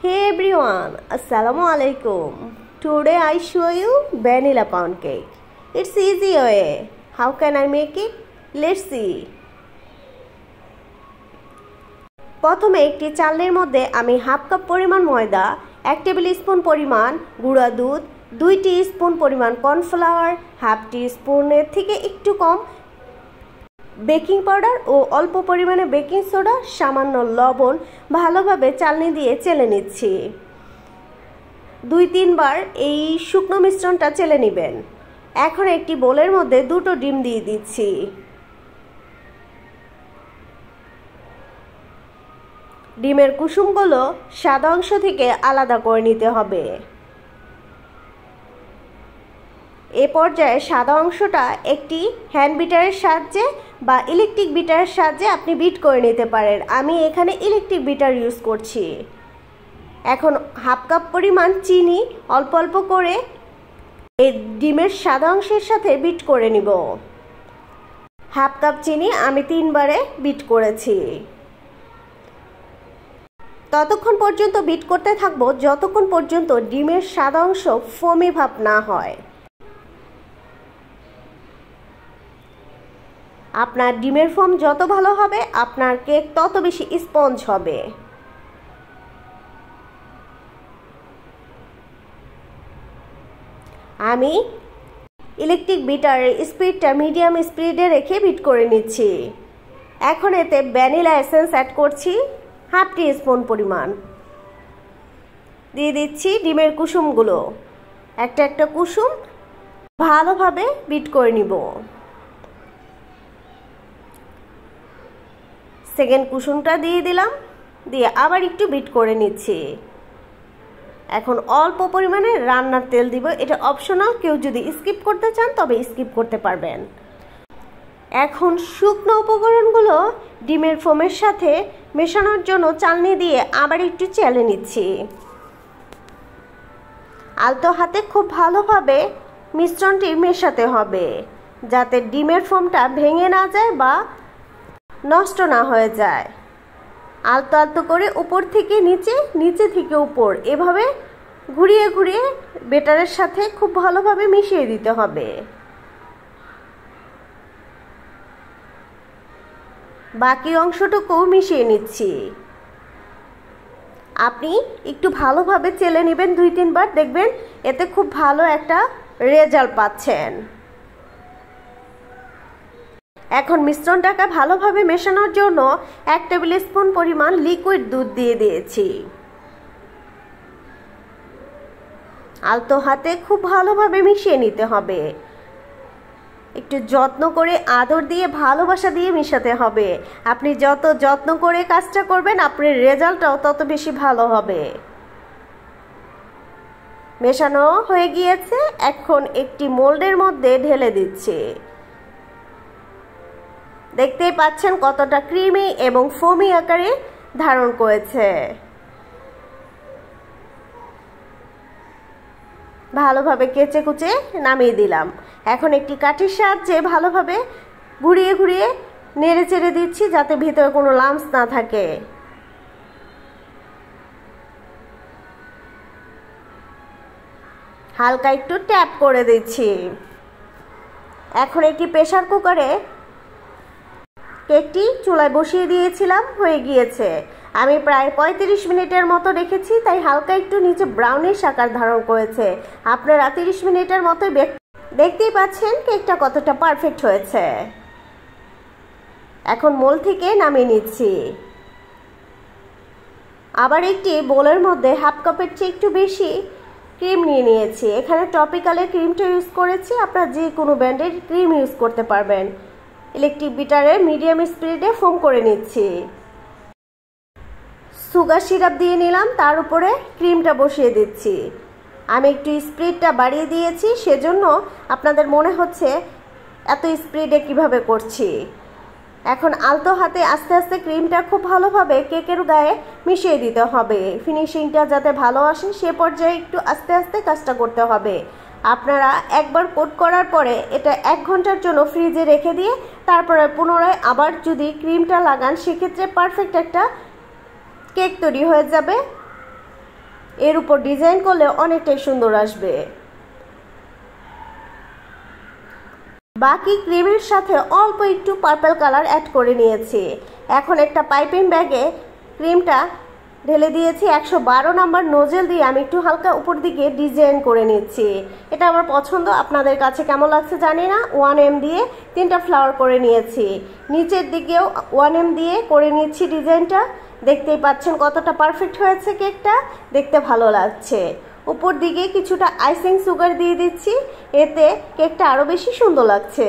Hey everyone, Assalamu alaikum. Today I show you vanilla pound cake. It's easy way. How can I make it? Let's see. প্রথমে একটি চালের মধ্যে আমি half cup পরিমাণ ময়দা, 1 table spoon পরিমাণ গুঁড়া দুধ, 2 টিস্পুন পরিমাণ কর্নফ্লাওয়ার, হাফ টিস্পুনের থেকে একটু কম বেকিং পাউডার ও অল্প পরিমাণে বেকিং সোডা, সামান্য লবণ ভালোভাবে চালনি দিয়ে চেলে নিচ্ছি। 2-3 বার এই শুকনো মিশ্রণটা চেলে নেবেন। এখন একটি বোলের মধ্যে 2টো ডিম দিয়ে দিচ্ছি। ডিমের কুসুমগুলো সাদা অংশ থেকে আলাদা করে নিতে হবে। এ পর্যায়ে সাদা অংশটা একটি হ্যান্ড বিটারের সাহায্যে বা ইলেকট্রিক বিটারের সাহায্যে আপনি বিট করে নিতে পারেন। আমি এখানে ইলেকট্রিক বিটার ইউজ করছি। এখন হাফ কাপ পরিমাণ চিনি অল্প অল্প করে এই ডিমের সাদা অংশের সাথে বিট করে নিব। হাফ কাপ চিনি আমি 3 বারে বিট করেছি। ততক্ষণ পর্যন্ত বিট করতে থাকবো যতক্ষণ পর্যন্ত ডিমের সাদা অংশ ফোমি ভাব না হয়। আপনার ডিমের ফোম যত ভালো হবে আপনার কেক তত বেশি স্পঞ্জ হবে। আমি ইলেকট্রিক বিটারের স্পিডটা মিডিয়াম স্পিডে রেখে বিট করে নিচ্ছি। এখন এতে ভ্যানিলা এসেন্স অ্যাড করছি হাফ টিস্পুন পরিমাণ। দিয়ে দিচ্ছি ডিমের কুসুমগুলো, একটা একটা কুসুম ভালোভাবে বিট করে নিব। সেকেন্ড কুসুমটা দিয়ে দিলাম, দিয়ে আবার একটু বিট করে নিচ্ছি। এখন অল্প পরিমাণে রান্নার তেল দিব, এটা অপশনাল, কেউ যদি স্কিপ করতে চান তবে স্কিপ করতে পারবেন। এখন শুকনো উপকরণগুলো ডিমের ফোমের সাথে মেশানোর জন্য চালনি দিয়ে আবার একটু চেলে নিচ্ছি। আলতো হাতে খুব ভালোভাবে মিশ্রণটি মেশাতে হবে যাতে ডিমের ফোমটা ভেঙে না যায় বা নষ্ট না হয়ে যায়। আলতো আলতো করে উপর থেকে নিচে, নিচে থেকে উপর এভাবে ঘুরিয়ে ঘুরিয়ে বেটারের সাথে খুব ভালোভাবে মিশিয়ে দিতে হবে। বাকি অংশটুকু মিশিয়ে নিচ্ছি। আপনি একটু ভালোভাবে চেলে নেবেন 2-3 বার, দেখবেন এতে খুব ভালো একটা রেজাল্ট পাচ্ছেন। এখন মিশ্রণটাকে ভালোভাবে মেশানোর জন্য 1 টেবিল স্পুন পরিমাণ লিকুইড দুধ দিয়ে দিয়েছি। আলতো হাতে খুব ভালোভাবে মিশিয়ে নিতে হবে। একটু যত্ন করে আদর দিয়ে ভালোবাসা দিয়ে মেশাতে হবে। আপনি যত যত্ন করে কাজটা করবেন আপনার রেজাল্টটাও তত বেশি ভালো হবে। মেশানো হয়ে গিয়েছে, এখন একটি মোল্ডের মধ্যে ঢেলে দিচ্ছি। দেখতেই পাচ্ছেন কতটা ক্রিমি এবং ফোমি আকারে ধারণ করেছে। ভালোভাবে কেচে কুচে নামিয়ে দিলাম। এখন একটি কাঠির সাহায্যে ভালোভাবে ঘুরিয়ে ঘুরিয়ে নেড়ে চেড়ে দিচ্ছি যাতে ভিতরে কোনো লাম্পস না থাকে। হালকা একটু ট্যাপ করে দিচ্ছি। এখন একটি প্রেসার কুকারে কেকটি চুলায় বসিয়ে দিয়েছিলাম, হয়ে গিয়েছে। আমি প্রায় 35 মিনিটের মতো রেখেছি, তাই হালকা একটু নিচে ব্রাউনিশ আকার ধারণ করেছে। আপনারা 30 মিনিটের মতো দেখতেই পাচ্ছেন কেকটা কতটা পারফেক্ট হয়েছে। এখন মোল থেকে নামিয়ে নিচ্ছি। আবার একটি বোলের মধ্যে হাফ কাপের চেয়ে একটু বেশি ক্রিম নিয়ে নিয়েছি। এখানে টপিক্যালের ক্রিমটা ইউজ করেছি, আপনারা যে কোনো ব্র্যান্ডের ক্রিম ইউজ করতে পারবেন। ইলেকট্রিক বিটারে মিডিয়াম স্পিডে ফোম করে নিচ্ছি। সুগার সিরাপ দিয়ে নিলাম, তার উপরে ক্রিমটা বসিয়ে দিচ্ছি। আমি একটু স্পিডটা বাড়িয়ে দিয়েছি, সেজন্য আপনাদের মনে হচ্ছে এত স্পিডে কিভাবে করছি। এখন আলতো হাতে আস্তে আস্তে ক্রিমটা খুব ভালোভাবে কেকের গায়ে মিশিয়ে দিতে হবে। ফিনিশিংটা যাতে ভালো আসে সে পর্যায়ে একটু আস্তে আস্তে কাজটা করতে হবে। আপনারা একবার কোট করার পরে এটা 1 ঘন্টার জন্য ফ্রিজে রেখে দিয়ে তারপরে পুনরায় আবার যদি ক্রিমটা লাগান সেক্ষেত্রে পারফেক্ট একটা কেক তৈরি হয়ে যাবে। এর উপর ডিজাইন করলে অনেকটাই সুন্দর আসবে। বাকি ক্রিমের সাথে অল্প একটু পার্পল কালার অ্যাড করে নিয়েছি। এখন একটা পাইপিং ব্যাগে ক্রিমটা ঢেলে দিয়েছি। 112 নাম্বার নোজেল দিয়ে আমি একটু হালকা উপর দিকে ডিজাইন করে নিচ্ছি। এটা আমার পছন্দ, আপনাদের কাছে কেমন লাগছে জানি না। 1M দিয়ে 3টা ফ্লাওয়ার করে নিয়েছি। নিচের দিকেও 1M দিয়ে করে নিচ্ছি ডিজাইনটা। দেখতেই পাচ্ছেন কতটা পারফেক্ট হয়েছে কেকটা, দেখতে ভালো লাগছে। উপর দিকে কিছুটা আইসিং সুগার দিয়ে দিচ্ছি, এতে কেকটা আরো বেশি সুন্দর লাগছে।